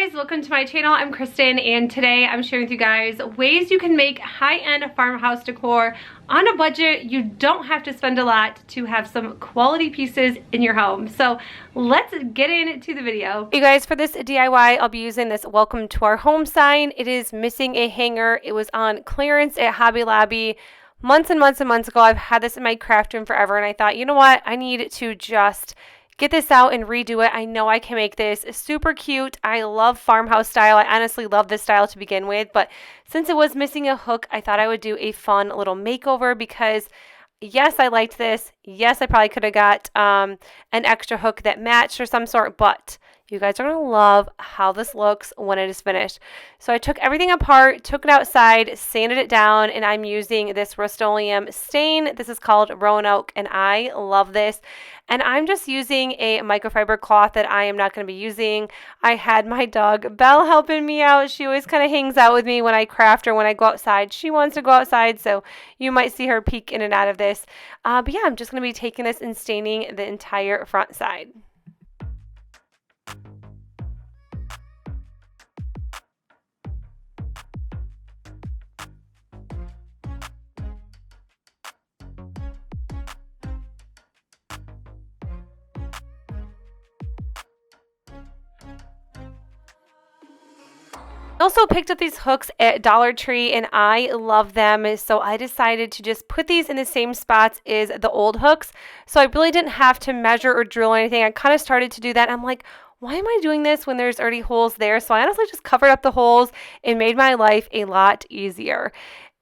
guys, welcome to my channel. I'm Kristen and today I'm sharing with you guys ways you can make high-end farmhouse decor on a budget. You don't have to spend a lot to have some quality pieces in your home. So let's get into the video. You guys, for this DIY, I'll be using this welcome to our home sign. It is missing a hanger. It was on clearance at Hobby Lobby months and months and months ago. I've had this in my craft room forever and I thought, you know what, I need to just get this out and redo it. I know I can make this super cute. I love farmhouse style. I honestly love this style to begin with, but since it was missing a hook, I thought I would do a fun little makeover because yes, I liked this. Yes, I probably could have got an extra hook that matched or some sort, but you guys are going to love how this looks when it is finished. So I took everything apart, took it outside, sanded it down, and I'm using this Rust-Oleum stain. This is called Roanoke, and I love this. And I'm just using a microfiber cloth that I am not going to be using. I had my dog Belle helping me out. She always kind of hangs out with me when I craft or when I go outside. She wants to go outside, so you might see her peek in and out of this. But yeah, I'm just going to be taking this and staining the entire front side. I also picked up these hooks at Dollar Tree and I love them, so I decided to just put these in the same spots as the old hooks. So I really didn't have to measure or drill anything. I kind of started to do that. I'm like, why am I doing this when there's already holes there? So I honestly just covered up the holes and made my life a lot easier.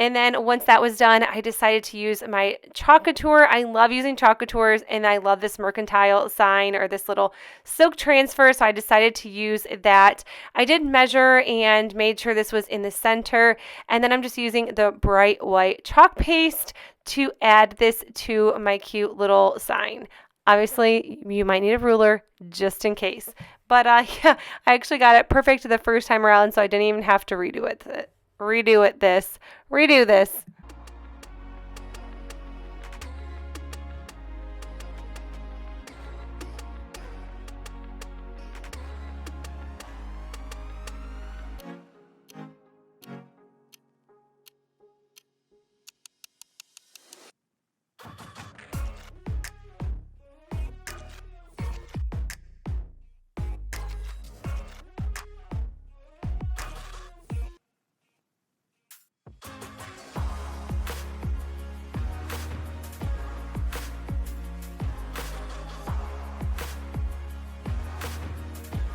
And then once that was done, I decided to use my chalk couture. I love using chalk couture, and I love this mercantile sign or this little silk transfer, so I decided to use that. I did measure and made sure this was in the center, and then I'm just using the bright white chalk paste to add this to my cute little sign. Obviously, you might need a ruler just in case. But yeah, I actually got it perfect the first time around, so I didn't even have to redo this.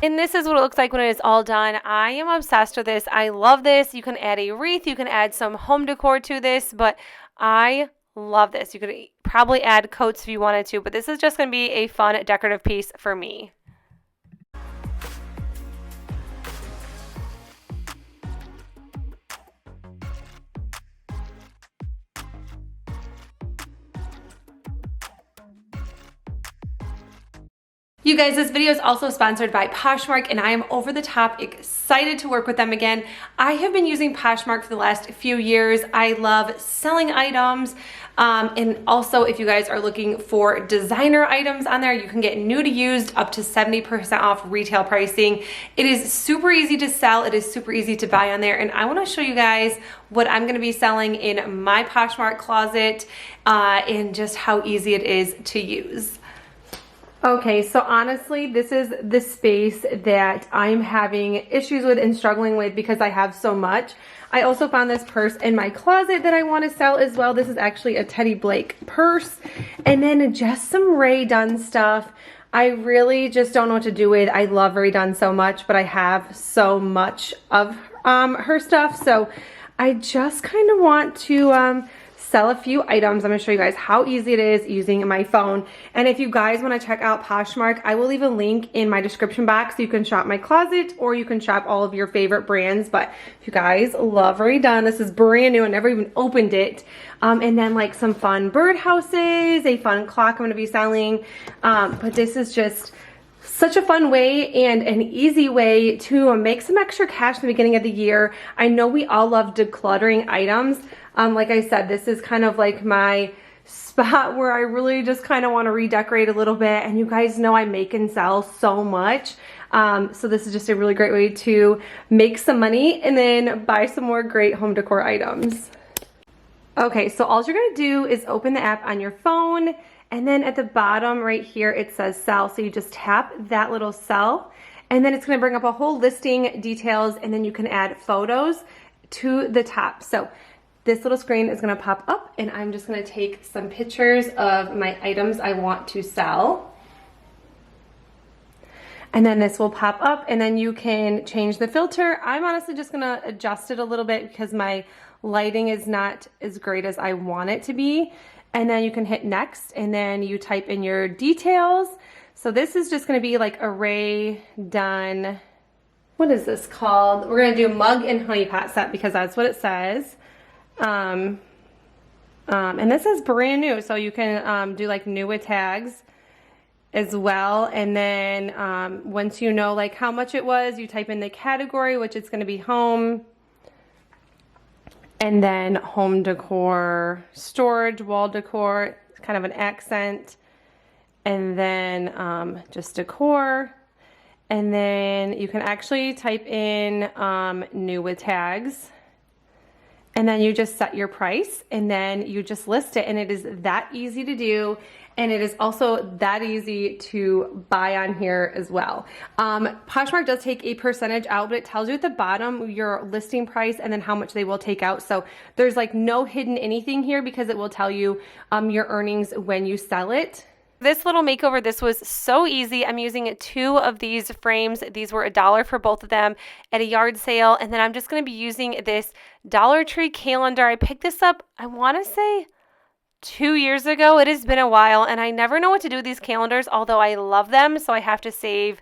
And this is what it looks like when it is all done. I am obsessed with this. I love this. You can add a wreath. You can add some home decor to this, but I love this. You could probably add coats if you wanted to, but this is just going to be a fun decorative piece for me. You guys, this video is also sponsored by Poshmark, and I am over the top excited to work with them again. I have been using Poshmark for the last few years. I love selling items, and also if you guys are looking for designer items on there, you can get new to used up to 70% off retail pricing. It is super easy to sell. It is super easy to buy on there, and I want to show you guys what I'm going to be selling in my Poshmark closet and just how easy it is to use. Okay, so honestly, this is the space that I'm having issues with and struggling with because I have so much. I also found this purse in my closet that I want to sell as well. This is actually a Teddy Blake purse. And then just some Rae Dunn stuff. I really just don't know what to do with. I love Rae Dunn so much, but I have so much of her stuff. So I just kind of want to sell a few items. I'm going to show you guys how easy it is using my phone. And if you guys want to check out Poshmark, I will leave a link in my description box so you can shop my closet or you can shop all of your favorite brands. But if you guys love Rae Dunn, this is brand new. I never even opened it. And then like some fun birdhouses, a fun clock I'm going to be selling. But this is just such a fun way and an easy way to make some extra cash in the beginning of the year. I know we all love decluttering items. Like I said, this is kind of like my spot where I really just kind of want to redecorate a little bit. And you guys know I make and sell so much. So this is just a really great way to make some money and then buy some more great home decor items. Okay, so all you're gonna do is open the app on your phone, and then at the bottom right here it says sell. So you just tap that little cell, and then it's gonna bring up a whole listing details, and then you can add photos to the top. So this little screen is gonna pop up, and I'm just gonna take some pictures of my items I want to sell. And then this will pop up, and then you can change the filter. I'm honestly just gonna adjust it a little bit because my lighting is not as great as I want it to be. And then you can hit next, and then you type in your details. So this is just gonna be like array done. What is this called? We're gonna do mug and honey pot set because that's what it says. And this is brand new, so you can do like new with tags as well. And then once you know like how much it was, you type in the category, which is going to be home, and then home decor, storage, wall decor, kind of an accent, and then just decor. And then you can actually type in new with tags, and then you just set your price, and then you just list it, and it is that easy to do. And it is also that easy to buy on here as well. Poshmark does take a percentage out, but it tells you at the bottom your listing price and then how much they will take out. So there's like no hidden anything here because it will tell you your earnings when you sell it. This little makeover, this was so easy. I'm using 2 of these frames. These were $1 for both of them at a yard sale. And then I'm just going to be using this Dollar Tree calendar. I picked this up, I want to say 2 years ago. It has been a while, and I never know what to do with these calendars, although I love them, so I have to save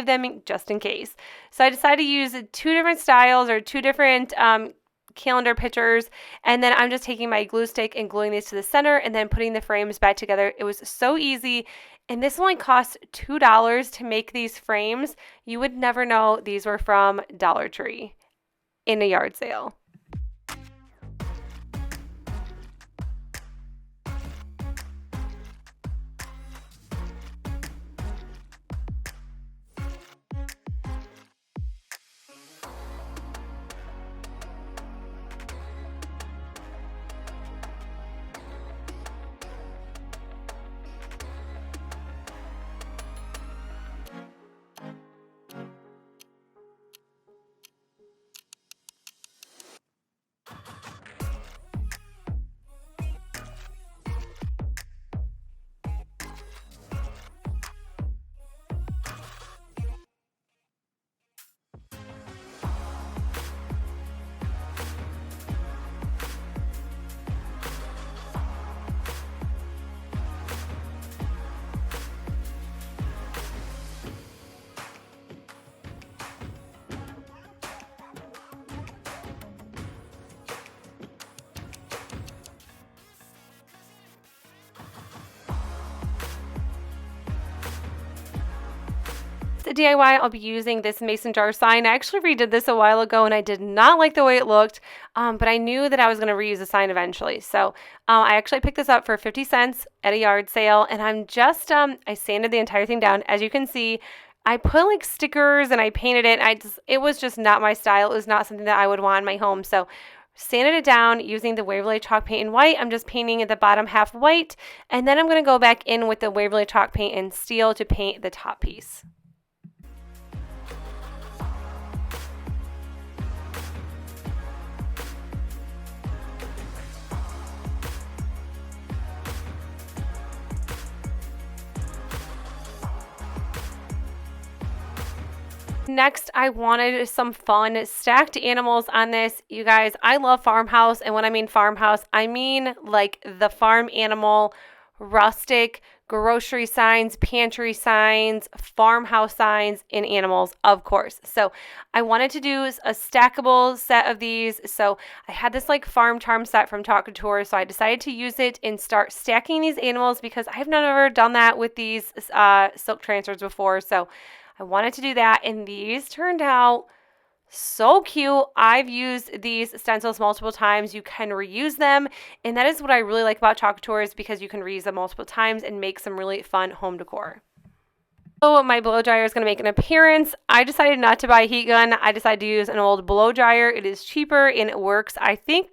them just in case. So I decided to use 2 different styles or 2 different calendar pictures, and then I'm just taking my glue stick and gluing these to the center and then putting the frames back together. It was so easy, and this only cost $2 to make these frames. You would never know these were from Dollar Tree in a yard sale. The DIY, I'll be using this mason jar sign. I actually redid this a while ago and I did not like the way it looked, but I knew that I was going to reuse the sign eventually. So I actually picked this up for 50 cents at a yard sale, and I'm just, I sanded the entire thing down. As you can see, I put like stickers and I painted it. It was just not my style. It was not something that I would want in my home. So sanded it down using the Waverly chalk paint in white. I'm just painting at the bottom half white, and then I'm going to go back in with the Waverly chalk paint in steel to paint the top piece. Next, I wanted some fun stacked animals on this. You guys, I love Farmhouse, and when I mean Farmhouse, I mean like the farm animal, rustic, grocery signs, pantry signs, farmhouse signs, and animals, of course. So I wanted to do a stackable set of these. So I had this like farm charm set from Talk Couture, so I decided to use it and start stacking these animals because I've never done that with these silk transfers before. So I wanted to do that, and these turned out So cute. I've used these stencils multiple times. You can reuse them, and that is what I really like about chalk tours, because you can reuse them multiple times and make some really fun home decor. So my blow dryer is going to make an appearance. I decided not to buy a heat gun. I decided to use an old blow dryer. It is cheaper and it works, I think,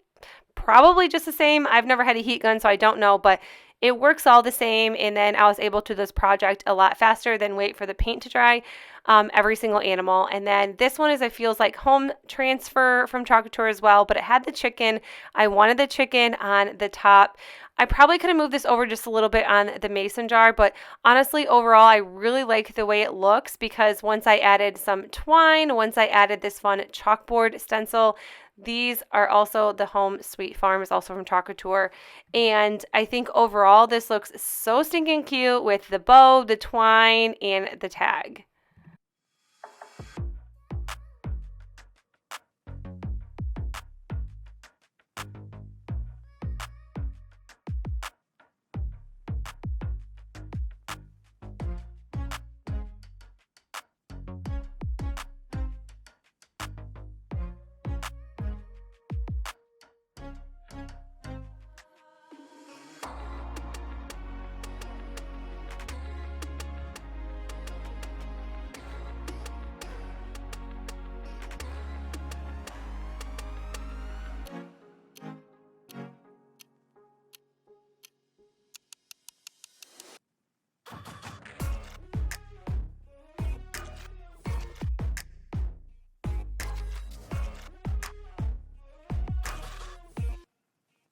probably just the same. I've never had a heat gun, so I don't know, but it works all the same. And then I was able to do this project a lot faster than wait for the paint to dry. Every single animal. And then this one is, it feels like home transfer from Chocolate Tour as well, but it had the chicken. I wanted the chicken on the top. I probably could have moved this over just a little bit on the mason jar, but honestly, overall, I really like the way it looks, because once I added some twine, once I added this fun chalkboard stencil, these are also the Home Sweet Farm, is also from Chocolate Tour. And I think overall, this looks so stinking cute with the bow, the twine, and the tag.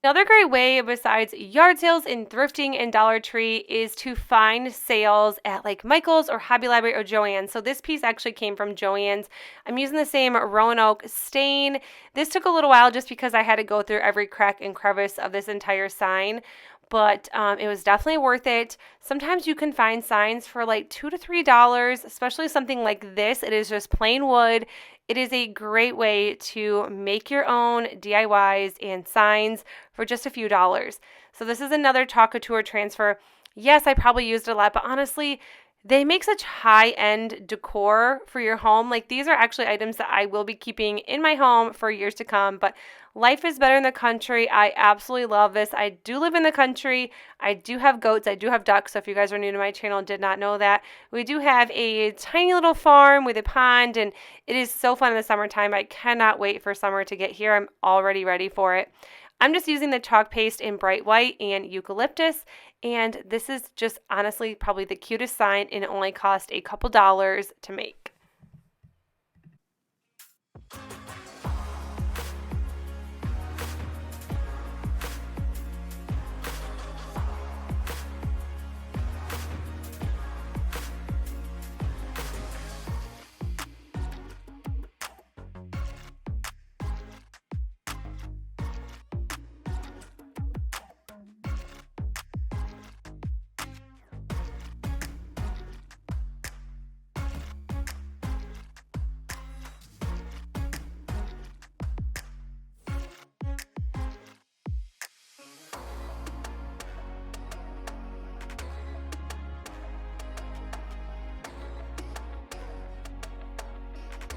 Another great way besides yard sales and thrifting and Dollar Tree is to find sales at like Michael's or Hobby Lobby or Joann's. So this piece actually came from Joann's. I'm using the same Roanoke stain. This took a little while just because I had to go through every crack and crevice of this entire sign, but it was definitely worth it. Sometimes you can find signs for like $2 to $3, especially something like this. It is just plain wood. It is a great way to make your own DIYs and signs for just a few dollars. So this is another Chocolate Tour transfer. Yes, I probably used it a lot, but honestly, they make such high-end decor for your home. Like, these are actually items that I will be keeping in my home for years to come, but life is better in the country. I absolutely love this. I do live in the country. I do have goats. I do have ducks. So if you guys are new to my channel and did not know that, we do have a tiny little farm with a pond, and it is so fun in the summertime. I cannot wait for summer to get here. I'm already ready for it. I'm just using the chalk paste in bright white and eucalyptus, and this is just honestly probably the cutest sign, and it only cost a couple dollars to make.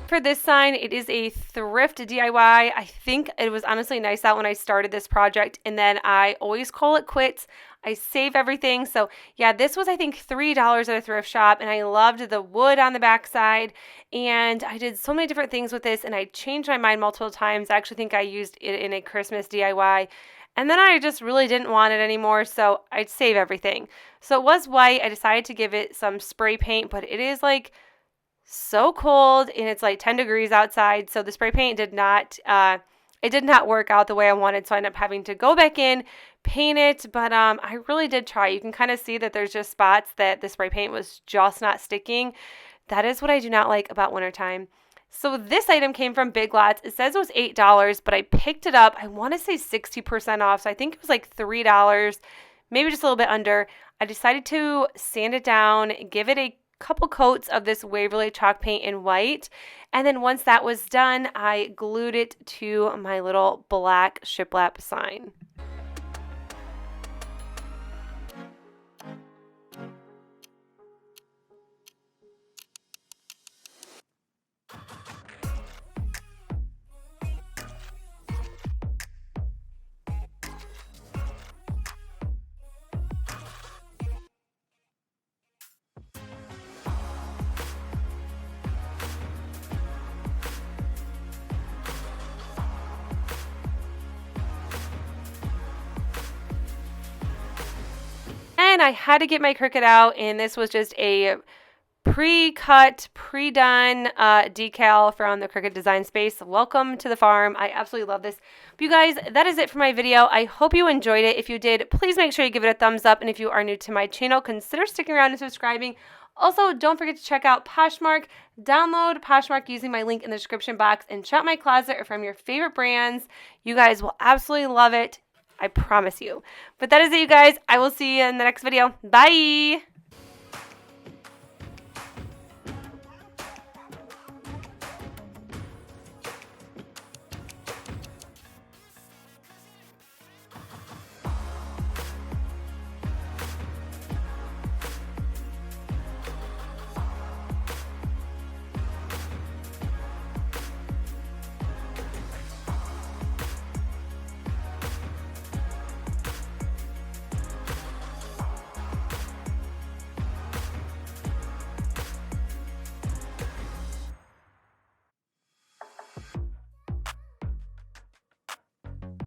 For this sign, it is a thrift DIY. I think it was honestly nice out when I started this project, and then I always call it quits. I save everything. So yeah, this was I think $3 at a thrift shop, and I loved the wood on the backside, and I did so many different things with this, and I changed my mind multiple times. I actually think I used it in a Christmas DIY. And then I just really didn't want it anymore, so I'd save everything. So it was white. I decided to give it some spray paint, but it is like so cold, and it's like 10 degrees outside, so the spray paint did not work out the way I wanted, so I ended up having to go back in, paint it, but I really did try. You can kind of see that there's just spots that the spray paint was just not sticking. That is what I do not like about wintertime. So this item came from Big Lots. It says it was $8, but I picked it up, I want to say 60% off, so I think it was like $3, maybe just a little bit under. I decided to sand it down, give it a couple coats of this Waverly chalk paint in white, and then once that was done, I glued it to my little black shiplap sign. again, I had to get my Cricut out, and this was just a pre-cut, pre-done decal from the Cricut Design Space. Welcome to the farm. I absolutely love this. But you guys, that is it for my video. I hope you enjoyed it. If you did, please make sure you give it a thumbs up. And if you are new to my channel, consider sticking around and subscribing. Also, don't forget to check out Poshmark. Download Poshmark using my link in the description box and shop my closet or from your favorite brands. You guys will absolutely love it. I promise you. But that is it, you guys. I will see you in the next video. Bye.